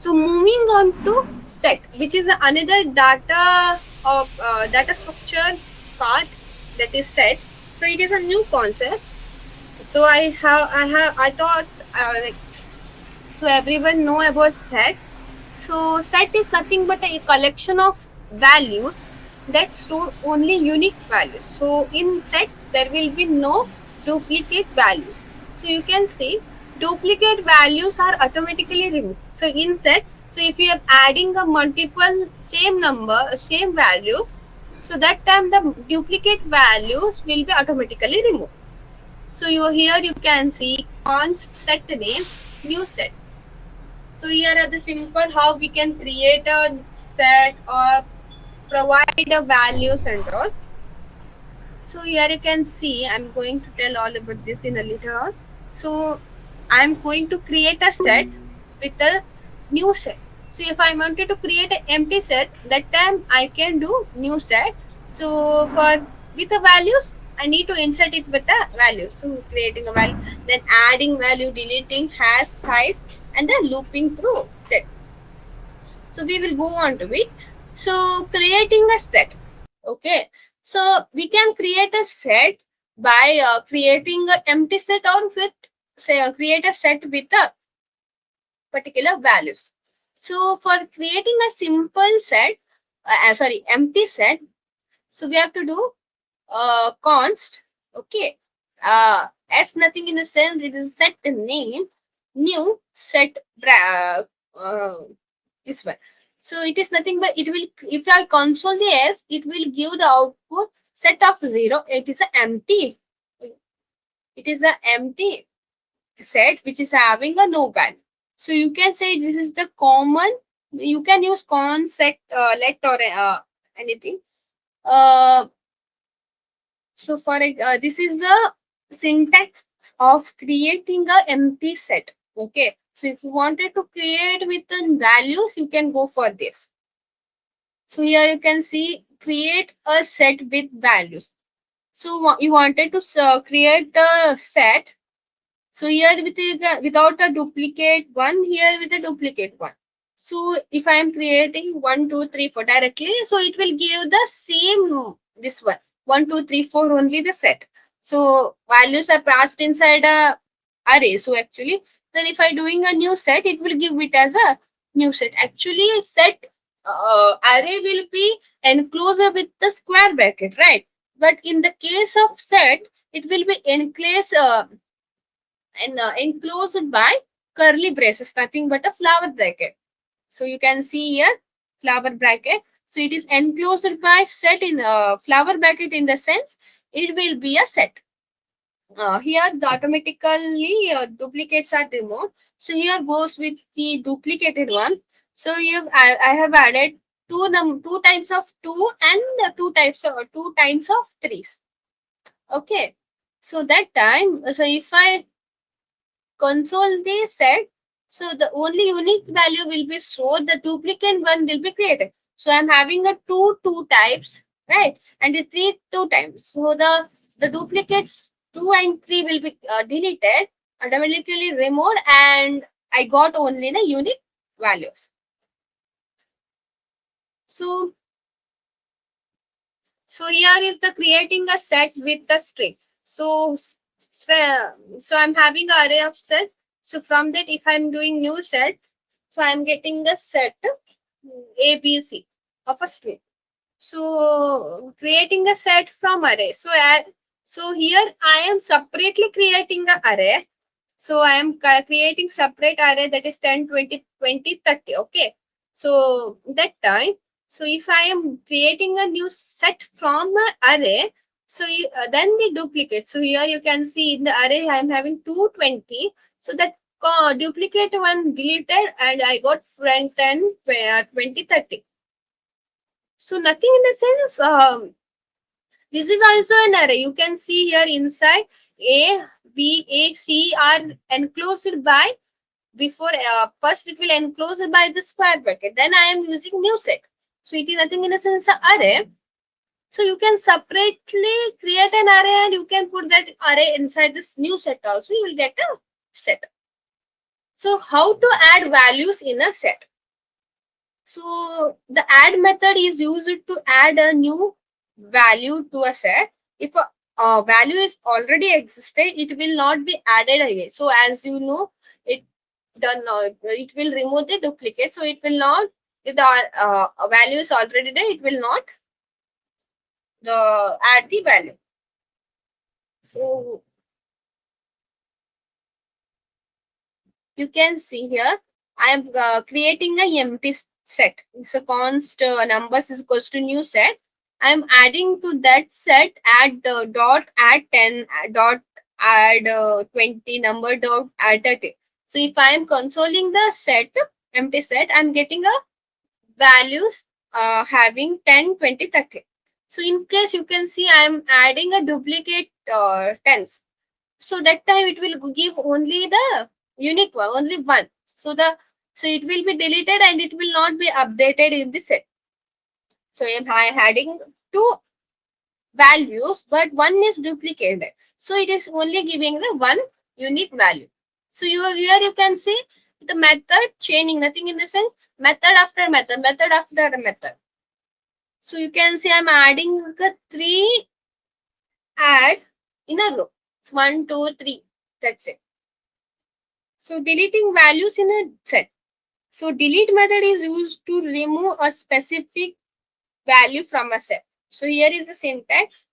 So moving on to set, which is another data structure part that is set. So it is a new concept. So I thought like, so everyone know about set. So set is nothing but a collection of values that store only unique values. So in set there will be no duplicate values. So you can see duplicate values are automatically removed. So in set, so if you are adding a multiple same number, same values, so that time the duplicate values will be automatically removed. So here you can see const set name, new set. So here are the simple how we can create a set or provide a values and all. So here you can see I'm going to tell all about this in a later on. So I'm going to create a set with a new set. So if I wanted to create an empty set, that time I can do new set. So for with the values, I need to insert it with the values. So creating a value, then adding value, deleting, hash, size, and then looping through set. So we will go on to it. So creating a set. Okay. So we can create a set by creating an empty set or with say create a set with a particular values. So for creating a simple set, empty set, so we have to do const. Okay. As nothing in the sense it is set name, new set this one. So it is nothing but it will, if I console the s, it will give the output set of 0. It is an empty. It is an empty set which is having a no value. So you can say this is the common. You can use const set let or anything. Uh, so for this is the syntax of creating a empty set. Okay. So if you wanted to create with the values, you can go for this. So here you can see create a set with values. So you wanted to create a set. So here without a duplicate one, here with a duplicate one. So if I am creating 1, 2, 3, 4 directly, so it will give the same this one 1, 2, 3, 4 only the set. So values are passed inside a array. So actually, then if I doing a new set, it will give it as a new set. Actually, a set array will be enclosed with the square bracket, right? But in the case of set, it will be enclosed by curly braces, nothing but a flower bracket. So you can see here flower bracket. So it is enclosed by set in flower bracket in the sense it will be a set. Here the automatically duplicates are removed. So here goes with the duplicated one. So here I have added two types of 2 and two times of 3s. Okay. So that time, so if I console the set, so the only unique value will be stored, the duplicate one will be created. So I'm having a two types, right? And the three two times. So the duplicates 2 and 3 will be deleted, automatically removed, and I got only the unique values. So so here is the creating a set with the string. So I'm having an array of set. So from that, if I'm doing new set, so I'm getting the set ABC of a string. So creating a set from array. So here I am separately creating an array. So I am creating separate array that is 10, 20, 20, 30. Okay. So that time, so if I am creating a new set from an array, so then the duplicate. So here you can see in the array I am having 220. So that duplicate one deleted and I got 10, 20, 30. So nothing in the sense, this is also an array. You can see here inside A, B, A, C are enclosed by before first it will enclose it by the square bracket. Then I am using new set. So it is nothing in a sense array. So you can separately create an array and you can put that array inside this new set also. You will get a set. So how to add values in a set? So the add method is used to add a new value to a set. If a value is already existed, it will not be added again. So as you know, it done. It will remove the duplicate. So it will not. If the value is already there, it will not add the value. So you can see here, I am creating a empty set. So const numbers is equals to new set. I am adding to that set add dot add 10 dot add 20 number dot add 30. So if I am consoling the set empty set, I am getting a values having 10, 20, 30. So in case you can see I am adding a duplicate tens. So that time it will give only the unique one, only one. So it will be deleted and it will not be updated in the set. So I am adding two values, but one is duplicated. So it is only giving the one unique value. So here you can see the method chaining, nothing in the sense, method after method, method after method. So you can see I'm adding the three add in a row. It's 1, 2, 3. That's it. So deleting values in a set. So delete method is used to remove a specific value from a set. So here is the syntax.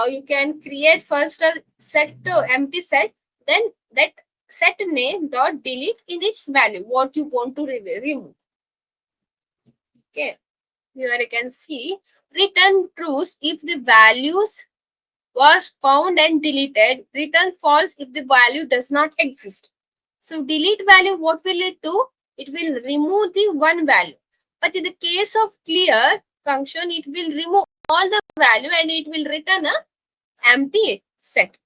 You can create first a set empty set, then that set name dot delete in its value what you want to remove. Okay, here you can see return truth if the values was found and deleted, return false if the value does not exist. So delete value, what will it do? It will remove the one value. But in the case of clear function, it will remove all the value and it will return a empty set.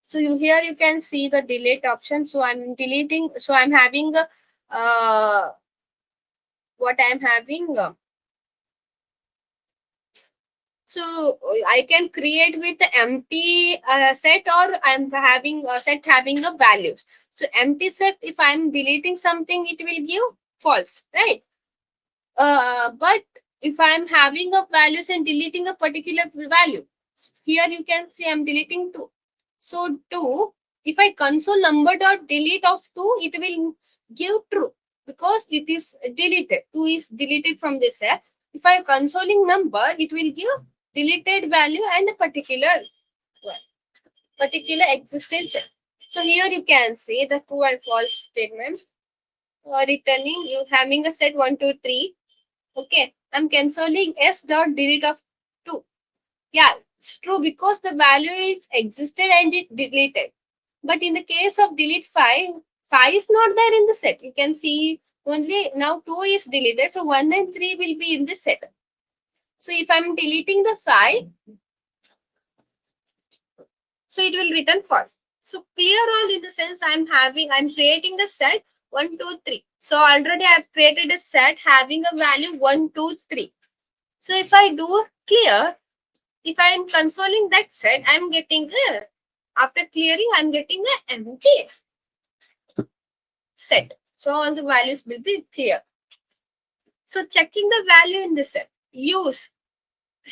So here you can see the delete option. So I'm deleting. So I'm having what I'm having. So I can create with the empty set, or I'm having a set having a values. So empty set, if I'm deleting something, it will give false, right? But if I'm having a values and deleting a particular value, here you can see I'm deleting 2. So 2, if I console number dot delete of 2, it will give true because it is deleted. 2 is deleted from this set. If I consoling number, it will give deleted value and a particular existence. So here you can see the true and false statement. Returning, you having a set 1, 2, 3. Okay, I'm cancelling s dot delete of 2. Yeah, it's true because the value is existed and it deleted. But in the case of delete 5, 5 is not there in the set. You can see only now 2 is deleted. So 1 and 3 will be in the set. So if I'm deleting the 5, so it will return false. So clear all in the sense I'm creating the set 1, 2, 3. So already I've created a set having a value 1, 2, 3. So if I do clear, if I am consoling that set, I'm getting after clearing, I'm getting an empty set. So all the values will be clear. So checking the value in the set. Use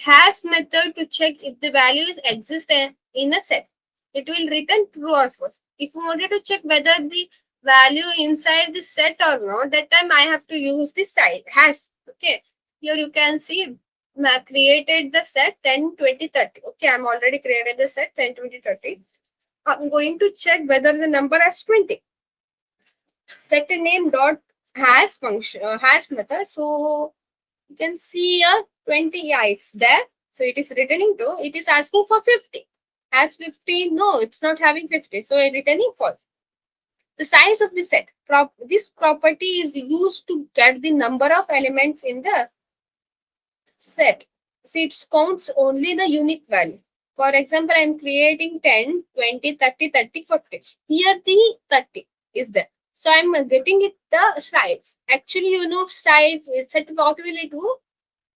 hash method to check if the values exist in a set. It will return true or false. If you wanted to check whether the value inside the set or not, that time I have to use the side hash. Okay. Here you can see I created the set 10, 20, 30. Okay, I'm already created the set 10, 20, 30. I'm going to check whether the number has 20. Set name dot hash function hash method. So you can see 20, yeah, it's there. So it is returning to, it is asking for 50. Has 50? No, it's not having 50. So it's returning false. The size of the set. This property is used to get the number of elements in the set. So it counts only the unique value. For example, I'm creating 10, 20, 30, 30, 40. Here the 30 is there. So I'm getting it the size. Actually, size set, what will it do?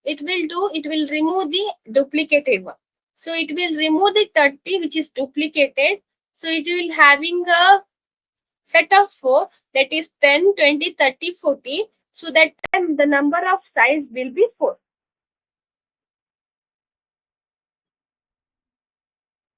It will remove the duplicated one. So it will remove the 30 which is duplicated. So it will having a set of 4, that is 10, 20, 30, 40. So that time the number of size will be 4.